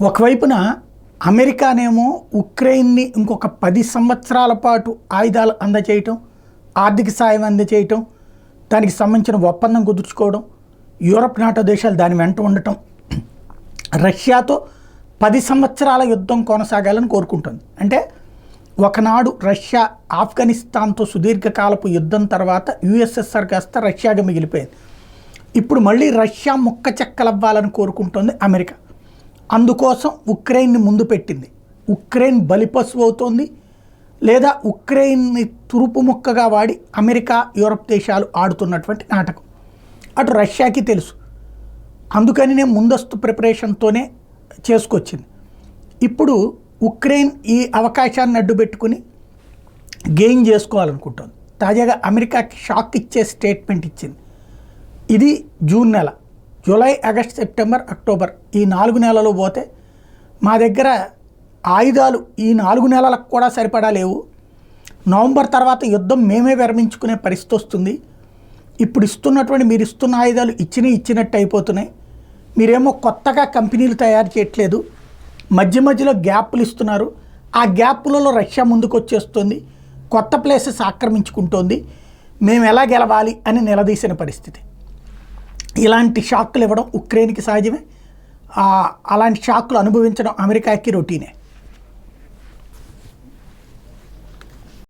ఒకవైపున అమెరికానేమో ఉక్రెయిన్ని ఇంకొక 10 సంవత్సరాల పాటు ఆయుధాలు అందజేయటం, ఆర్థిక సాయం అందజేయటం, దానికి సంబంధించిన ఒప్పందం కుదుర్చుకోవడం, యూరప్ నాటో దేశాలు దాని వెంట ఉండటం, రష్యాతో 10 సంవత్సరాల యుద్ధం కొనసాగాలని కోరుకుంటుంది. అంటే ఒకనాడు రష్యా ఆఫ్ఘనిస్తాన్తో సుదీర్ఘకాలపు యుద్ధం తర్వాత యుఎస్ఎస్ఆర్ కాస్త రష్యాగా మిగిలిపోయింది. ఇప్పుడు మళ్ళీ రష్యా ముక్క చెక్కలవ్వాలని కోరుకుంటోంది అమెరికా. అందుకోసం ఉక్రెయిన్ని ముందు పెట్టింది. ఉక్రెయిన్ బలిపశువు అవుతోంది, లేదా ఉక్రెయిన్ని తురుపు ముక్కగా వాడి అమెరికా యూరప్ దేశాలు ఆడుతున్నటువంటి నాటకం అటు రష్యాకి తెలుసు. అందుకని నేను ముందస్తు ప్రిపరేషన్తోనే చేసుకొచ్చింది. ఇప్పుడు ఉక్రెయిన్ ఈ అవకాశాన్ని అడ్డు పెట్టుకుని గెయిన్ చేసుకోవాలనుకుంటుంది. తాజాగా అమెరికాకి షాక్ ఇచ్చే స్టేట్మెంట్ ఇచ్చింది. ఇది జూన్ నెల, జూలై, ఆగస్ట్, సెప్టెంబర్, అక్టోబర్ ఈ 4 నెలలు పోతే మా దగ్గర ఆయుధాలు ఈ 4 నెలలకు కూడా సరిపడా లేవు. నవంబర్ తర్వాత యుద్ధం మేమే విరమించుకునే పరిస్థితి వస్తుంది. ఇప్పుడు ఇస్తున్నటువంటి మీరు ఇస్తున్న ఆయుధాలు ఇచ్చినట్టు అయిపోతున్నాయి. మీరేమో కొత్తగా కంపెనీలు తయారు చేయట్లేదు, మధ్య మధ్యలో గ్యాప్లు ఇస్తున్నారు. ఆ గ్యాప్లలో రష్యా ముందుకు వచ్చేస్తుంది, కొత్త ప్లేసెస్ ఆక్రమించుకుంటోంది. మేము ఎలా గెలవాలి అని నిలదీసిన పరిస్థితి. ఇలాంటి షాక్లు ఇవ్వడం ఉక్రెయిన్కి సహజమే. అలాంటి షాక్లు అనుభవించడం అమెరికాకి రొటీనే.